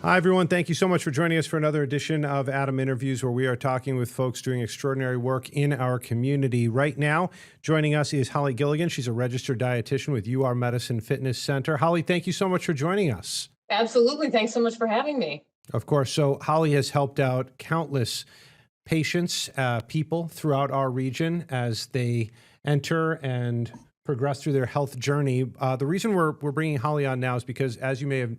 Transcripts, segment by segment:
Hi, everyone. Thank you so much for joining us for another edition of Adam Interviews, where we are talking with folks doing extraordinary work in our community. Right now, joining us is Holly Gilligan. She's a registered dietitian with UR Medicine Fitness Center. Holly, thank you so much for joining us. Absolutely. Thanks so much for having me. Of course. So Holly has helped out countless patients, people throughout our region as they enter and progress through their health journey. The reason we're bringing Holly on now is because, as you may have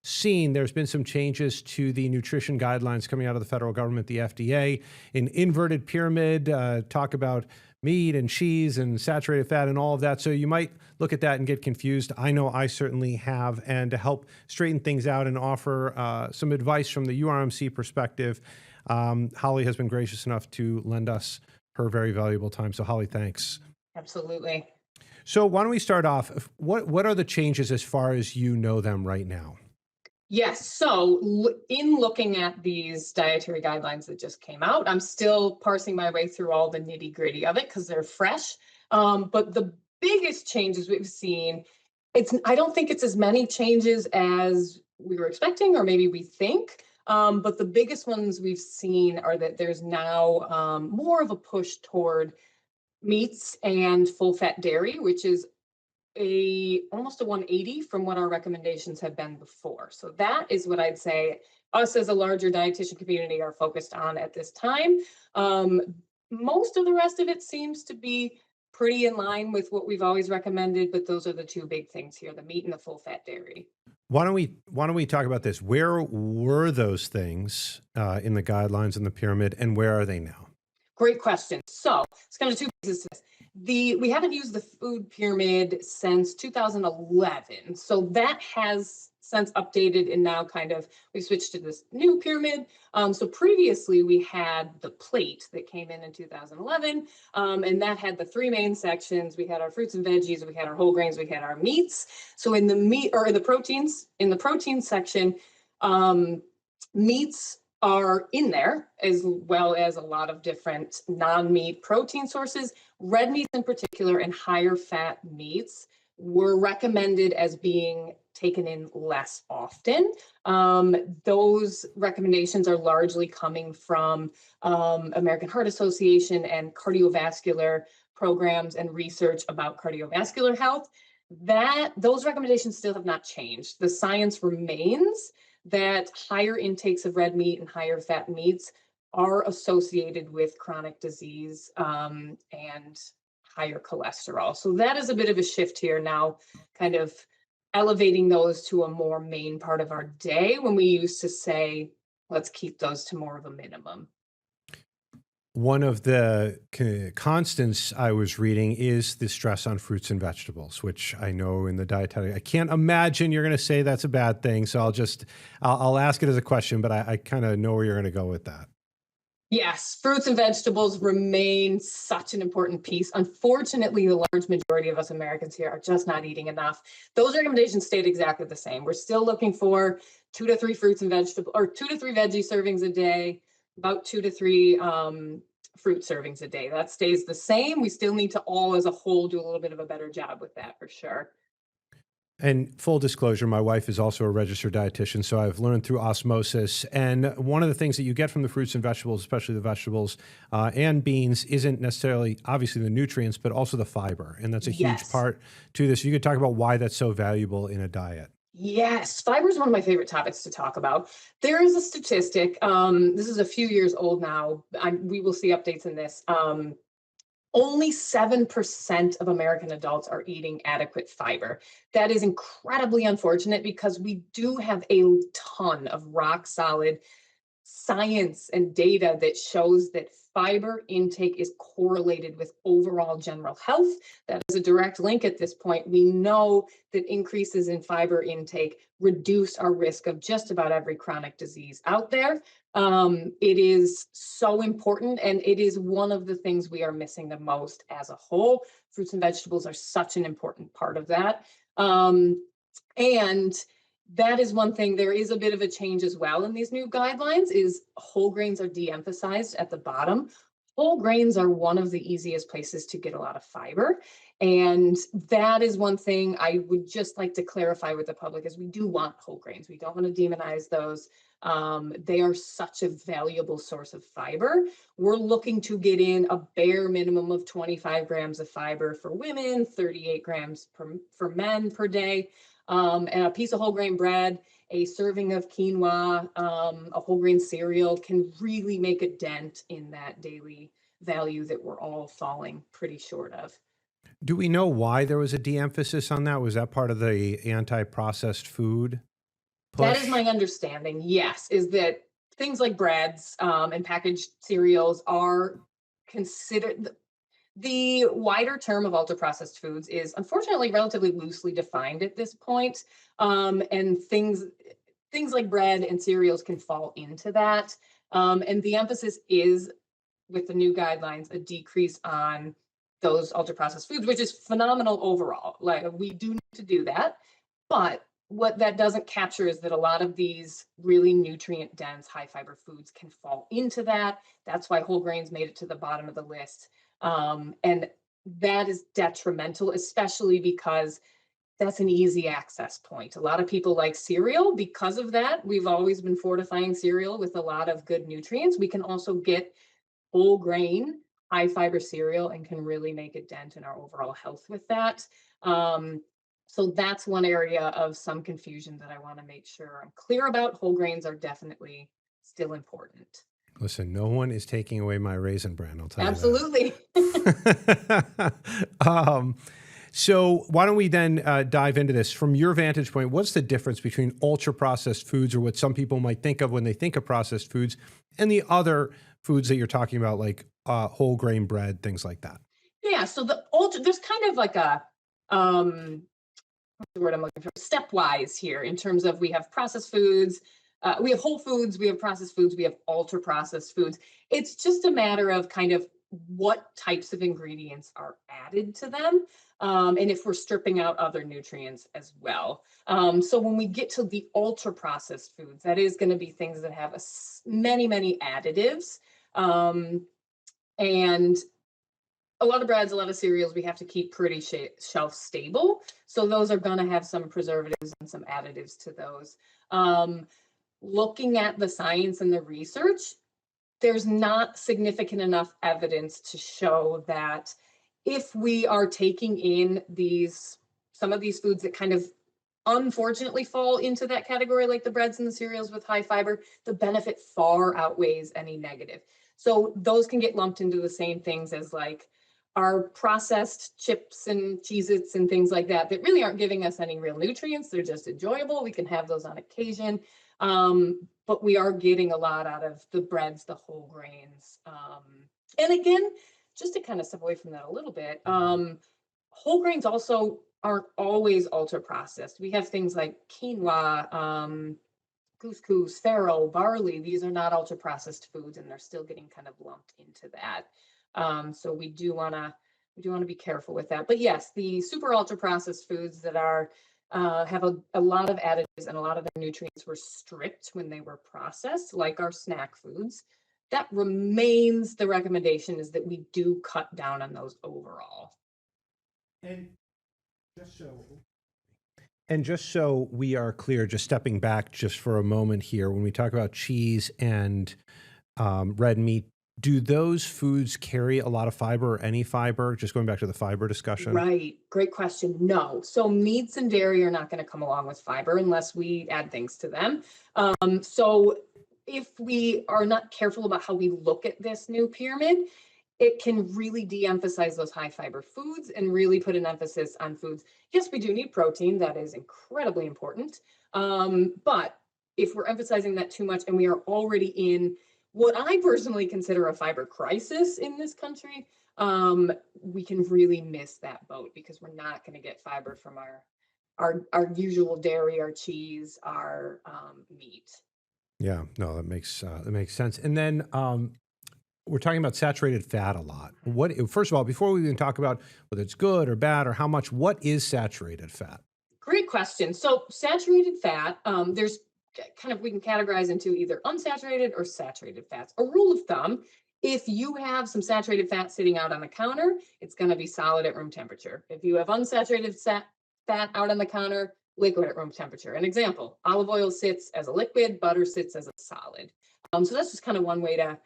seen, there's been some changes to the nutrition guidelines coming out of the federal government, the FDA, an inverted pyramid, talk about meat and cheese and saturated fat and all of that. So you might look at that and get confused. I know I certainly have. And to help straighten things out and offer some advice from the URMC perspective, Holly has been gracious enough to lend us her very valuable time. So Holly, thanks. Absolutely. So why don't we start off? What are the changes as far as you know them right now? Yes. So in looking at these dietary guidelines that just came out, I'm still parsing my way through all the nitty gritty of it because they're fresh. But the biggest changes we've seen, I don't think it's as many changes as we were expecting, or maybe we think. But the biggest ones we've seen are that there's now more of a push toward meats and full fat dairy, which is almost a 180 from what our recommendations have been before. So that is what I'd say us as a larger dietitian community are focused on at this time. Most of the rest of it seems to be pretty in line with what we've always recommended, but those are the two big things here, the meat and the full fat dairy. Why don't we talk about this? Where were those things in the guidelines and the pyramid, and where are they now? Great question. So it's kind of two pieces to this. We haven't used the food pyramid since 2011. So that has since updated, and now we switched to this new pyramid. So previously we had the plate that came in 2011, and that had the three main sections. We had our fruits and veggies, we had our whole grains, we had our meats. So in the protein section, meats are in there, as well as a lot of different non-meat protein sources. Red meats in particular and higher fat meats were recommended as being taken in less often. Those recommendations are largely coming from American Heart Association and cardiovascular programs and research about cardiovascular health. Those recommendations still have not changed. The science remains that higher intakes of red meat and higher fat meats are associated with chronic disease and higher cholesterol. So that is a bit of a shift here now, kind of elevating those to a more main part of our day, when we used to say, let's keep those to more of a minimum. One of the constants I was reading is the stress on fruits and vegetables, which I know in the dietary, I can't imagine you're going to say that's a bad thing. So I'll ask it as a question, but I kind of know where you're going to go with that. Yes, fruits and vegetables remain such an important piece. Unfortunately, the large majority of us Americans here are just not eating enough. Those recommendations stayed exactly the same. We're still looking for 2 to 3 fruits and vegetables, or 2 to 3 veggie servings a day, about 2 to 3 fruit servings a day. That stays the same. We still need to all as a whole do a little bit of a better job with that, for sure. And full disclosure, my wife is also a registered dietitian, so I've learned through osmosis. And one of the things that you get from the fruits and vegetables, especially the vegetables and beans, isn't necessarily obviously the nutrients, but also the fiber. And that's a huge part to this. You could talk about why that's so valuable in a diet. Yes, fiber is one of my favorite topics to talk about. There is a statistic, this is a few years old now. We will see updates in this. Only 7% of American adults are eating adequate fiber. That is incredibly unfortunate because we do have a ton of rock solid science and data that shows that fiber intake is correlated with overall general health. That is a direct link at this point. We know that increases in fiber intake reduce our risk of just about every chronic disease out there. It is so important, and it is one of the things we are missing the most as a whole. Fruits and vegetables are such an important part of that. And that is one thing. There is a bit of a change as well in these new guidelines, is whole grains are de-emphasized at the bottom. Whole grains are one of the easiest places to get a lot of fiber. And that is one thing I would just like to clarify with the public is we do want whole grains. We don't want to demonize those. They are such a valuable source of fiber. We're looking to get in a bare minimum of 25 grams of fiber for women, 38 grams for men per day. And a piece of whole grain bread, a serving of quinoa, a whole grain cereal can really make a dent in that daily value that we're all falling pretty short of. Do we know why there was a de-emphasis on that? Was that part of the anti-processed food That is my push? understanding, yes, is that things like breads and packaged cereals are considered. The wider term of ultra processed foods is unfortunately relatively loosely defined at this point. And things like bread and cereals can fall into that. And the emphasis is with the new guidelines, a decrease on those ultra processed foods, which is phenomenal overall. Like we do need to do that. But what that doesn't capture is that a lot of these really nutrient dense, high fiber foods can fall into that. That's why whole grains made it to the bottom of the list. And that is detrimental, especially because that's an easy access point. A lot of people like cereal because of that. We've always been fortifying cereal with a lot of good nutrients. We can also get whole grain, high fiber cereal and can really make a dent in our overall health with that. Um, so that's one area of some confusion that I want to make sure I'm clear about. Whole grains are definitely still important. Listen, no one is taking away my Raisin Bran, I'll tell you Absolutely. that. So why don't we then dive into this from your vantage point? What's the difference between ultra processed foods, or what some people might think of when they think of processed foods, and the other foods that you're talking about, like whole grain bread, things like that? Yeah. So the ultra, there's kind of like a what's the word I'm looking for, stepwise here in terms of we have processed foods, we have whole foods, we have processed foods, we have ultra processed foods. It's just a matter of kind of what types of ingredients are added to them. And if we're stripping out other nutrients as well. So when we get to the ultra processed foods, that is going to be things that have many, many additives. And a lot of breads, a lot of cereals, we have to keep pretty shelf stable. So those are going to have some preservatives and some additives to those. Um, Looking at the science and the research, there's not significant enough evidence to show that if we are taking in some of these foods that kind of unfortunately fall into that category, like the breads and the cereals with high fiber, the benefit far outweighs any negative. So those can get lumped into the same things as like our processed chips and Cheez-Its and things like that really aren't giving us any real nutrients. They're just enjoyable. We can have those on occasion. But we are getting a lot out of the breads, the whole grains. And again, just to kind of step away from that a little bit, whole grains also aren't always ultra processed. We have things like quinoa, couscous, farro, barley. These are not ultra processed foods, and they're still getting kind of lumped into that. So we do want to be careful with that. But yes, the super ultra processed foods that are have a lot of additives and a lot of the nutrients were stripped when they were processed, like our snack foods. That remains the recommendation is that we do cut down on those overall. And just so we are clear, just stepping back just for a moment here, when we talk about cheese and red meat, do those foods carry a lot of fiber or any fiber? Just going back to the fiber discussion. Right. Great question. No. So meats and dairy are not going to come along with fiber unless we add things to them. So if we are not careful about how we look at this new pyramid, it can really de-emphasize those high fiber foods and really put an emphasis on foods. Yes, we do need protein. That is incredibly important. But if we're emphasizing that too much and we are already in what I personally consider a fiber crisis in this country, we can really miss that boat because we're not going to get fiber from our usual dairy, our cheese, our meat. Yeah, no, that makes sense. And then we're talking about saturated fat a lot. First of all, before we even talk about whether it's good or bad or how much, what is saturated fat? Great question. So saturated fat, there's kind of, we can categorize into either unsaturated or saturated fats. A rule of thumb If you have some saturated fat sitting out on the counter, it's going to be solid at room temperature. If you have unsaturated fat out on the counter, liquid at room temperature. An example, olive oil sits as a liquid, butter sits as a solid. So that's just kind of one way to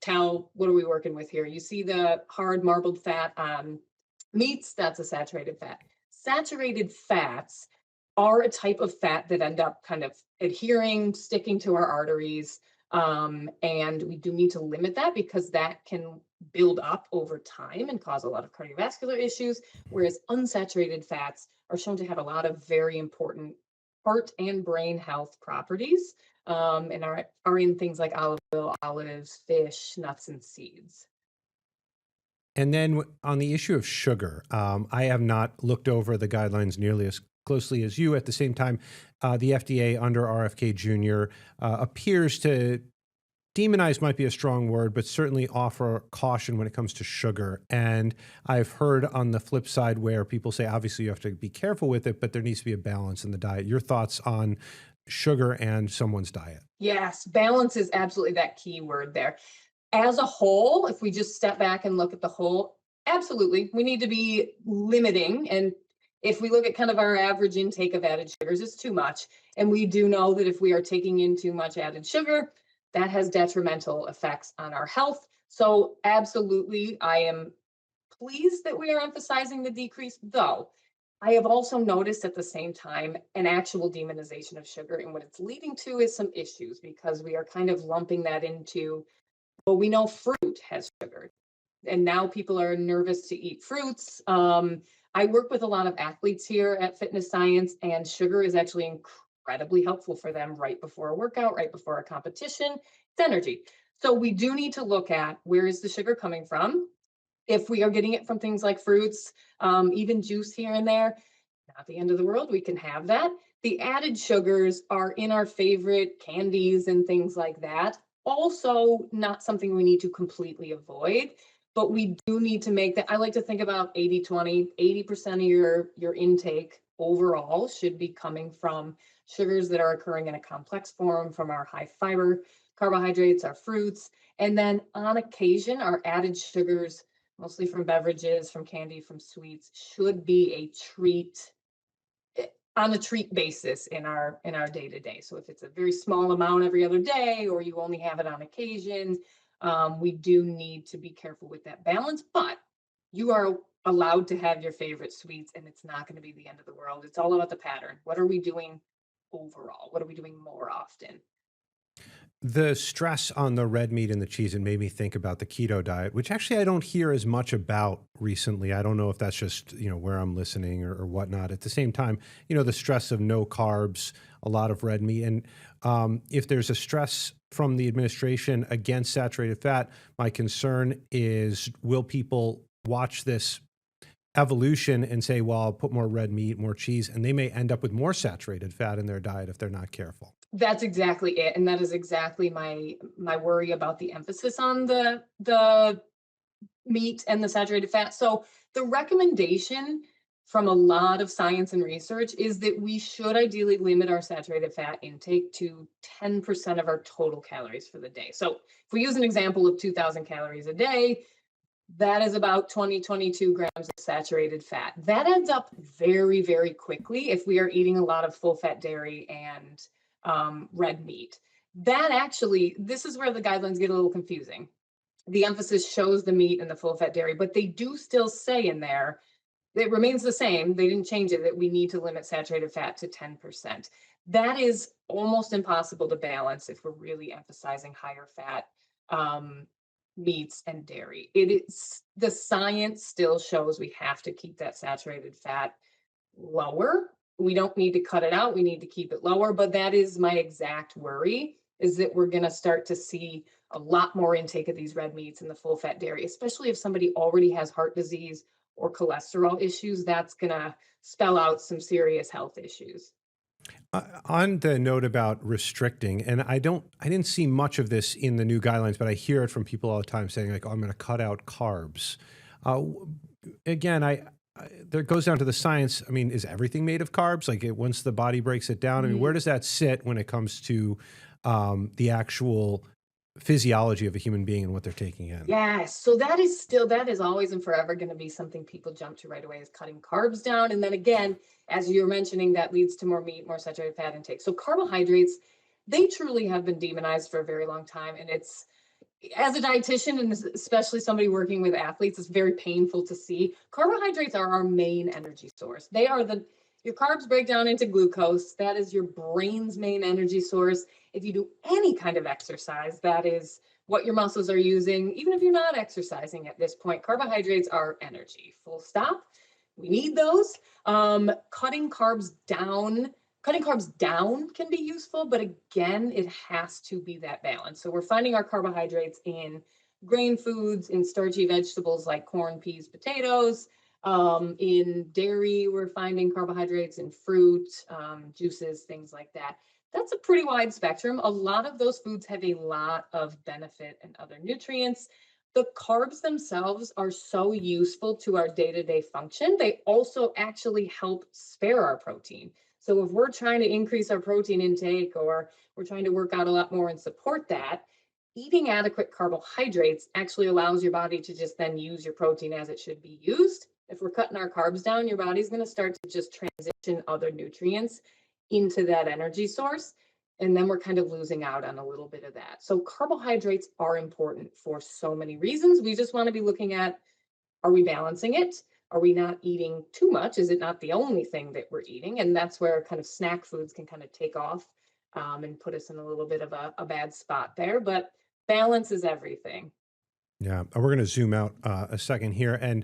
tell what are we working with here. You see the hard marbled fat on meats, that's a saturated fat. Saturated fats are a type of fat that end up kind of adhering, sticking to our arteries. And we do need to limit that because that can build up over time and cause a lot of cardiovascular issues, whereas unsaturated fats are shown to have a lot of very important heart and brain health properties, and are in things like olive oil, olives, fish, nuts, and seeds. And then on the issue of sugar, I have not looked over the guidelines nearly as closely as you. At the same time, the FDA under RFK Jr. Appears to demonize might be a strong word, but certainly offer caution when it comes to sugar. And I've heard on the flip side where people say, obviously you have to be careful with it, but there needs to be a balance in the diet. Your thoughts on sugar and someone's diet? Yes, balance is absolutely that key word there. As a whole, if we just step back and look at the whole, absolutely, we need to be limiting. And if we look at kind of our average intake of added sugars, it's too much. And we do know that if we are taking in too much added sugar, that has detrimental effects on our health. So absolutely, I am pleased that we are emphasizing the decrease, though I have also noticed at the same time an actual demonization of sugar. And what it's leading to is some issues because we are kind of lumping that into, well, we know fruit has sugar, and now people are nervous to eat fruits. I work with a lot of athletes here at Fitness Science, and sugar is actually incredibly helpful for them right before a workout, right before a competition. It's energy. So we do need to look at where is the sugar coming from. If we are getting it from things like fruits, even juice here and there, not the end of the world. We can have that. The added sugars are in our favorite candies and things like that. Also, not something we need to completely avoid, but we do need to make that. I like to think about 80-20, 80% of your intake overall should be coming from sugars that are occurring in a complex form from our high fiber carbohydrates, our fruits, and then on occasion, our added sugars, mostly from beverages, from candy, from sweets, should be a treat on a treat basis in our day to day. So if it's a very small amount every other day, or you only have it on occasions, we do need to be careful with that balance. But you are allowed to have your favorite sweets, and it's not going to be the end of the world. It's all about the pattern. What are we doing overall? What are we doing more often? The stress on the red meat and the cheese, it made me think about the keto diet, which actually I don't hear as much about recently. I don't know if that's just, where I'm listening or whatnot. At the same time, the stress of no carbs, a lot of red meat. And if there's a stress from the administration against saturated fat, my concern is, will people watch this evolution and say, well, I'll put more red meat, more cheese, and they may end up with more saturated fat in their diet if they're not careful. That's exactly it, and that is exactly my worry about the emphasis on the meat and the saturated fat. So the recommendation from a lot of science and research is that we should ideally limit our saturated fat intake to 10% of our total calories for the day. So if we use an example of 2,000 calories a day, that is about 22 grams of saturated fat. That adds up very, very quickly if we are eating a lot of full fat dairy and red meat. That actually, this is where the guidelines get a little confusing. The emphasis shows the meat and the full fat dairy, but they do still say in there, it remains the same. They didn't change it, that we need to limit saturated fat to 10%. That is almost impossible to balance if we're really emphasizing higher fat meats and dairy. It is, the science still shows we have to keep that saturated fat lower. We don't need to cut it out. We need to keep it lower. But that is my exact worry, is that we're going to start to see a lot more intake of these red meats and the full fat dairy, especially if somebody already has heart disease or cholesterol issues. That's going to spell out some serious health issues. On the note about restricting, and I didn't see much of this in the new guidelines, but I hear it from people all the time saying like, oh, I'm going to cut out carbs. Again, there goes down to the science. I mean, is everything made of carbs? Like once the body breaks it down, I mean, where does that sit when it comes to the actual physiology of a human being and what they're taking in. Yes. So that is always and forever going to be something people jump to right away, is cutting carbs down. And then again, as you're mentioning, that leads to more meat, more saturated fat intake. So carbohydrates, they truly have been demonized for a very long time. And it's, as a dietitian, and especially somebody working with athletes, it's very painful to see. Carbohydrates are our main energy source. They are your carbs break down into glucose. That is your brain's main energy source. If you do any kind of exercise, that is what your muscles are using. Even if you're not exercising at this point, carbohydrates are energy, full stop. We need those. Cutting carbs down can be useful, but again, it has to be that balance. So we're finding our carbohydrates in grain foods, in starchy vegetables like corn, peas, potatoes. In dairy, we're finding carbohydrates in fruit, juices, things like that. That's a pretty wide spectrum. A lot of those foods have a lot of benefit and other nutrients. The carbs themselves are so useful to our day-to-day function. They also actually help spare our protein. So if we're trying to increase our protein intake, or we're trying to work out a lot more and support that, eating adequate carbohydrates actually allows your body to just then use your protein as it should be used. If we're cutting our carbs down, your body's going to start to just transition other nutrients into that energy source. And then we're kind of losing out on a little bit of that. So carbohydrates are important for so many reasons. We just want to be looking at, are we balancing it? Are we not eating too much? Is it not the only thing that we're eating? And that's where kind of snack foods can kind of take off and put us in a little bit of a bad spot there. But balance is everything. Yeah. We're going to zoom out a second here and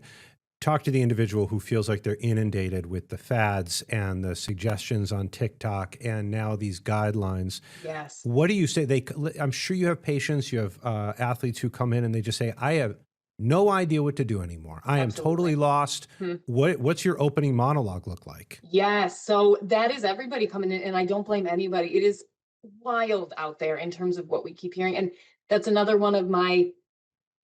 talk to the individual who feels like they're inundated with the fads and the suggestions on TikTok and now these guidelines. Yes, What do you say? I'm sure you have patients, you have athletes who come in and they just say, I have no idea what to do anymore. I am totally absolutely. lost. Hmm. What's your opening monologue look like? Yes. So that is everybody coming in, and I don't blame anybody. It is wild out there in terms of what we keep hearing. And that's another one of my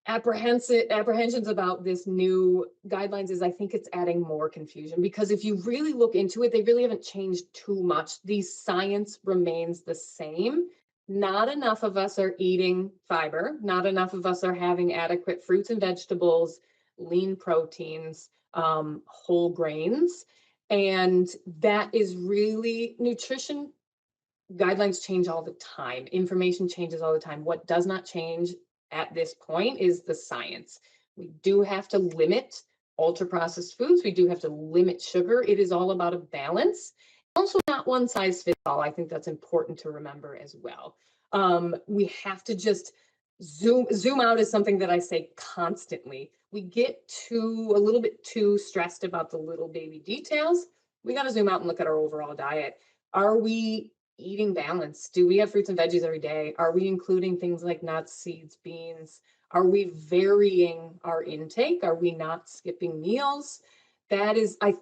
apprehensions about this new guidelines, is I think it's adding more confusion, because if you really look into it, they really haven't changed too much. The science remains the same. Not enough of us are eating fiber, not enough of us are having adequate fruits and vegetables, lean proteins, whole grains. And that is really, nutrition guidelines change all the time. Information changes all the time. What does not change at this point is the science. We do have to limit ultra processed foods. We do have to limit sugar. It is all about a balance. Also, not one size fits all. I think that's important to remember as well. We have to just zoom out is something that I say constantly. We get a little bit too stressed about the little baby details. We got to zoom out and look at our overall diet. Are we eating balance? Do we have fruits and veggies every day? Are we including things like nuts, seeds, beans? Are we varying our intake? Are we not skipping meals?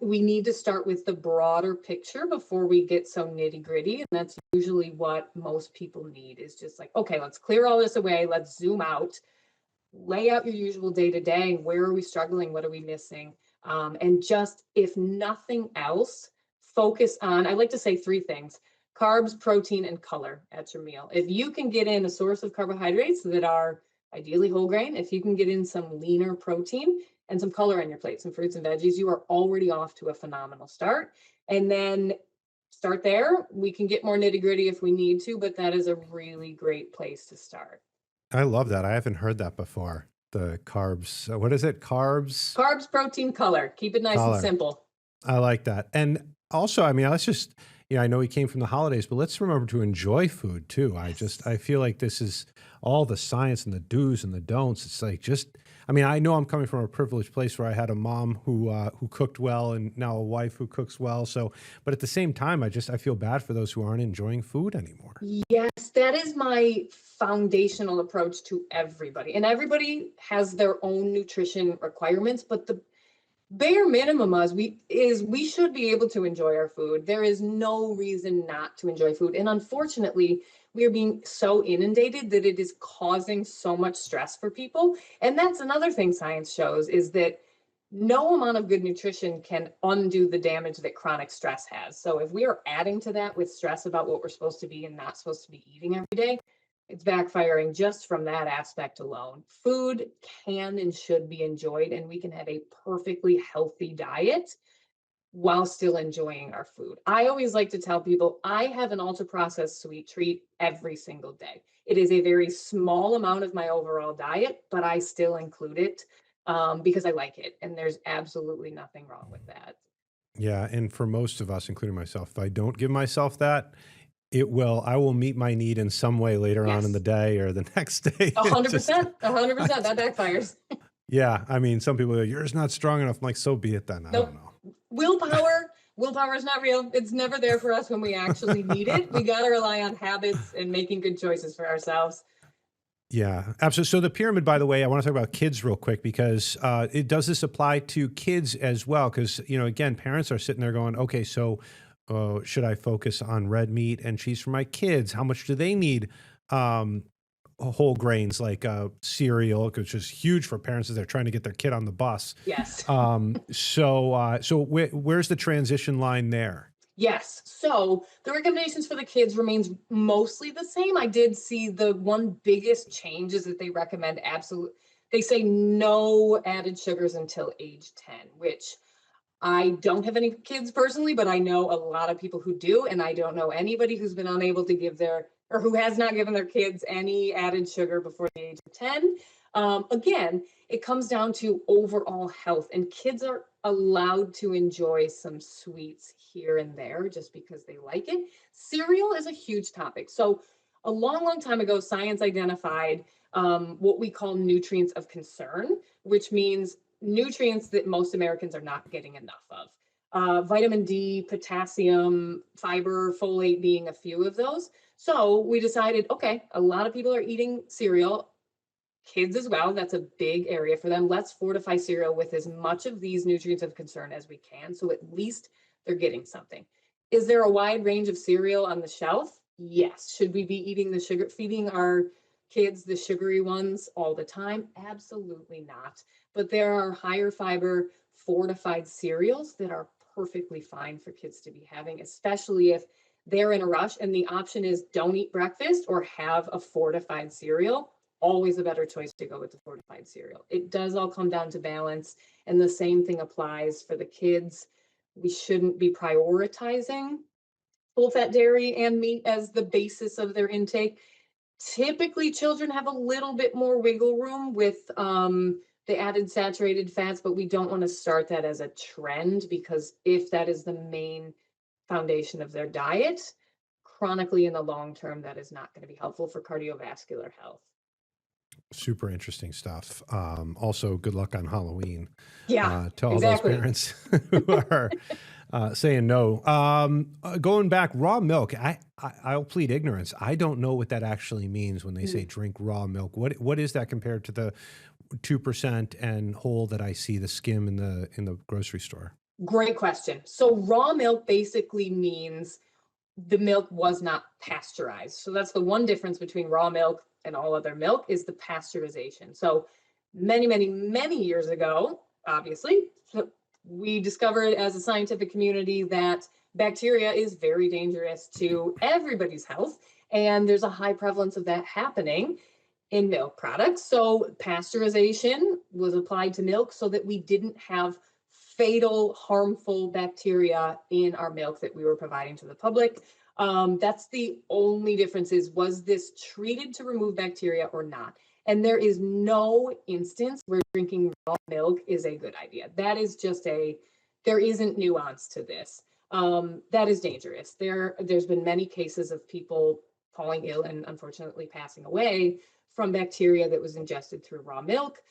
We need to start with the broader picture before we get so nitty gritty. And that's usually what most people need, is just like, okay, let's clear all this away. Let's zoom out, lay out your usual day to day. Where are we struggling? What are we missing? And just, if nothing else, focus on, I like to say three things: carbs, protein, and color at your meal. If you can get in a source of carbohydrates that are ideally whole grain, if you can get in some leaner protein and some color on your plate, some fruits and veggies, you are already off to a phenomenal start. And then start there. We can get more nitty gritty if we need to, but that is a really great place to start. I love that. I haven't heard that before. The carbs. What is it? Carbs, Carbs, protein, color. Keep it nice and color. simple. I like that. And also, I mean, let's just, I know we came from the holidays, but let's remember to enjoy food too. Yes. I feel like this is all the science and the do's and the don'ts. It's like I know I'm coming from a privileged place where I had a mom who cooked well and now a wife who cooks well. So, but at the same time, I feel bad for those who aren't enjoying food anymore. Yes, that is my foundational approach to everybody. And everybody has their own nutrition requirements, but the bare minimum is we should be able to enjoy our food. There is no reason not to enjoy food. And unfortunately, we are being so inundated that it is causing so much stress for people. And that's another thing science shows, is that no amount of good nutrition can undo the damage that chronic stress has. So if we are adding to that with stress about what we're supposed to be and not supposed to be eating every day, It's backfiring just from that aspect alone. Food can and should be enjoyed, and we can have a perfectly healthy diet while still enjoying our food. I always like to tell people I have an ultra processed sweet treat every single day. It is a very small amount of my overall diet, but I still include it because I like it. And there's absolutely nothing wrong with that. Yeah, and for most of us, including myself, if I don't give myself that, I will meet my need in some way later on in the Yes, day or the next day. a It hundred just, percent, 100%. That backfires. yeah, I mean, some people go, yours not strong enough. I'm like, so be it then. I don't Nope. know. Willpower is not real. It's never there for us when we actually need it. We got to rely on habits and making good choices for ourselves. Yeah, absolutely. So the pyramid, by the way, I want to talk about kids real quick because it does this apply to kids as well? Because, again, parents are sitting there going, okay, so should I focus on red meat and cheese for my kids? How much do they need? Um, Whole grains like cereal, which is huge for parents as they're trying to get their kid on the bus. Yes. Where's the transition line there? Yes. So the recommendations for the kids remains mostly the same. I did see the one biggest change is that they recommend absolute. They say no added sugars until age 10, which I don't have any kids personally, but I know a lot of people who do, and I don't know anybody who's been unable to give their or who has not given their kids any added sugar before the age of 10. Again, it comes down to overall health, and kids are allowed to enjoy some sweets here and there just because they like it. Cereal is a huge topic. So, a long, long time ago, science identified what we call nutrients of concern, which means nutrients that most Americans are not getting enough of. Vitamin D, potassium, fiber, folate being a few of those. So we decided, okay, a lot of people are eating cereal, kids as well. That's a big area for them. Let's fortify cereal with as much of these nutrients of concern as we can. So at least they're getting something. Is there a wide range of cereal on the shelf? Yes. Should we be eating feeding our kids the sugary ones all the time? Absolutely not. But there are higher fiber fortified cereals that are perfectly fine for kids to be having, especially if they're in a rush and the option is don't eat breakfast or have a fortified cereal. Always a better choice to go with the fortified cereal. It does all come down to balance, and the same thing applies for the kids. We shouldn't be prioritizing full fat dairy and meat as the basis of their intake. Typically, children have a little bit more wiggle room with the added saturated fats, but we don't want to start that as a trend because if that is the main foundation of their diet, chronically in the long term, that is not going to be helpful for cardiovascular health. Super interesting stuff. Also, good luck on Halloween Yeah, to all those exactly. parents who are saying no. Going back, raw milk. I'll plead ignorance. I don't know what that actually means when they say Mm, drink raw milk. What is that compared to the 2% and whole that I see the skim in the grocery store? Great question. So raw milk basically means the milk was not pasteurized. So that's the one difference between raw milk and all other milk is the pasteurization. So many, many, many years ago, obviously, we discovered as a scientific community that bacteria is very dangerous to everybody's health. And there's a high prevalence of that happening in milk products. So pasteurization was applied to milk so that we didn't have fatal, harmful bacteria in our milk that we were providing to the public. That's the only difference is, was this treated to remove bacteria or not? And there is no instance where drinking raw milk is a good idea. That is just there isn't nuance to this. That is dangerous. There's been many cases of people falling ill and unfortunately passing away from bacteria that was ingested through raw milk.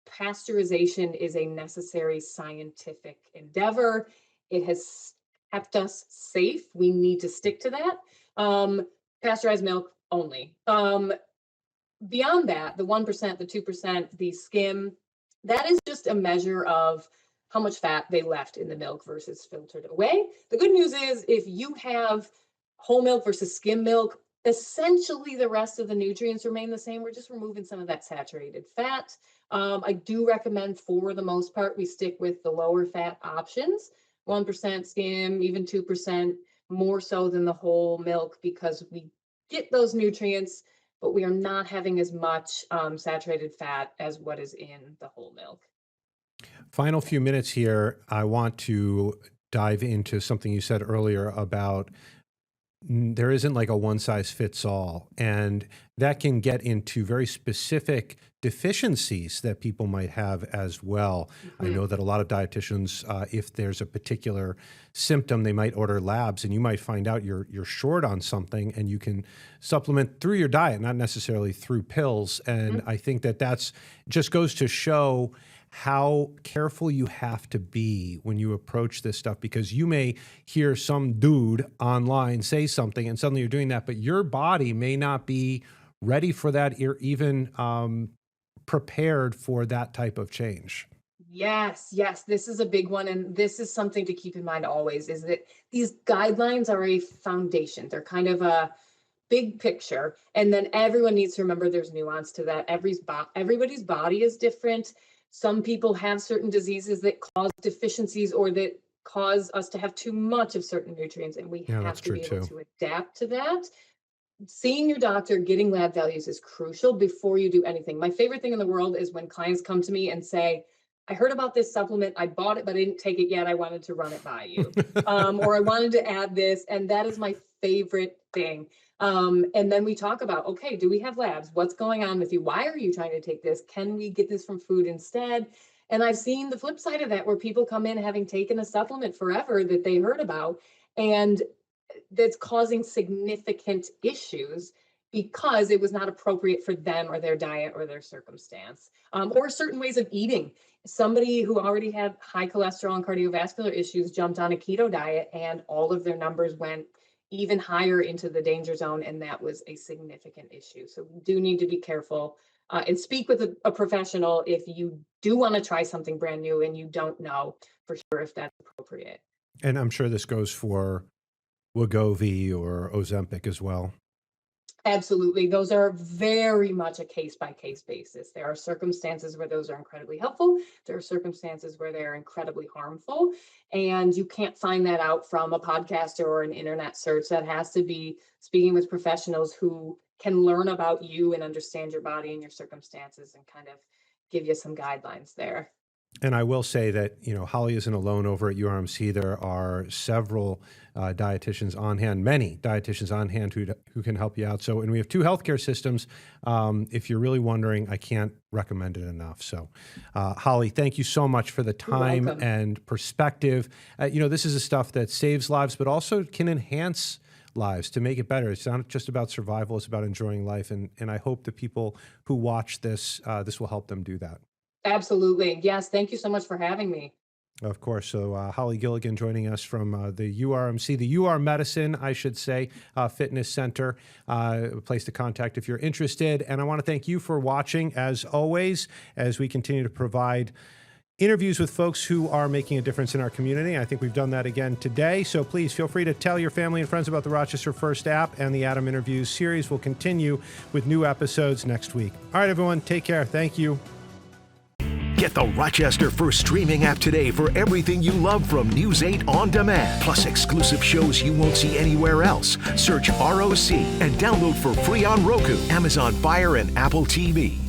Pasteurization is a necessary scientific endeavor. It has kept us safe. We need to stick to that. Pasteurized milk only. Beyond that, the 1%, the 2%, the skim, that is just a measure of how much fat they left in the milk versus filtered away. The good news is if you have whole milk versus skim milk, essentially the rest of the nutrients remain the same. We're just removing some of that saturated fat. I do recommend for the most part, we stick with the lower fat options, 1% skim, even 2%, more so than the whole milk because we get those nutrients, but we are not having as much saturated fat as what is in the whole milk. Final few minutes here. I want to dive into something you said earlier about there isn't like a one size fits all, and that can get into very specific deficiencies that people might have as well. I know that a lot of dietitians, if there's a particular symptom, they might order labs, and you might find out you're short on something, and you can supplement through your diet, not necessarily through pills. And I think that that's just goes to show how careful you have to be when you approach this stuff, because you may hear some dude online say something and suddenly you're doing that, but your body may not be ready for that or even prepared for that type of change. Yes, this is a big one. And this is something to keep in mind always, is that these guidelines are a foundation. They're kind of a big picture. And then everyone needs to remember there's nuance to that. Everybody's body is different. Some people have certain diseases that cause deficiencies or that cause us to have too much of certain nutrients, and we have to be able to adapt to that. Seeing your doctor, getting lab values is crucial before you do anything. My favorite thing in the world is when clients come to me and say, I heard about this supplement, I bought it, but I didn't take it yet. I wanted to run it by you. Or I wanted to add this, and that is my favorite thing. And then we talk about, okay, do we have labs? What's going on with you? Why are you trying to take this? Can we get this from food instead? And I've seen the flip side of that, where people come in having taken a supplement forever that they heard about, and that's causing significant issues because it was not appropriate for them or their diet or their circumstance, or certain ways of eating. Somebody who already had high cholesterol and cardiovascular issues jumped on a keto diet, and all of their numbers went even higher into the danger zone, and that was a significant issue. So we do need to be careful and speak with a professional if you do want to try something brand new and you don't know for sure if that's appropriate. And I'm sure this goes for Wegovy or Ozempic as well. Absolutely. Those are very much a case-by-case basis. There are circumstances where those are incredibly helpful. There are circumstances where they're incredibly harmful. And you can't find that out from a podcaster or an internet search. That has to be speaking with professionals who can learn about you and understand your body and your circumstances and kind of give you some guidelines there. And I will say that, Holly isn't alone over at URMC. There are several dietitians on hand, many dietitians on hand who can help you out. So, and we have 2 healthcare systems. If you're really wondering, I can't recommend it enough. So, Holly, thank you so much for the time and perspective. This is the stuff that saves lives, but also can enhance lives to make it better. It's not just about survival, it's about enjoying life. And I hope the people who watch this, this will help them do that. Absolutely. Yes. Thank you so much for having me. Of course. So Holly Gilligan joining us from the URMC, the UR Medicine, I should say, Fitness Center, a place to contact if you're interested. And I want to thank you for watching, as always, as we continue to provide interviews with folks who are making a difference in our community. I think we've done that again today. So please feel free to tell your family and friends about the Rochester First app, and the Adam Interviews series will continue with new episodes next week. All right, everyone, take care. Thank you. Get the Rochester First streaming app today for everything you love from News 8 On Demand, plus exclusive shows you won't see anywhere else. Search ROC and download for free on Roku, Amazon Fire, and Apple TV.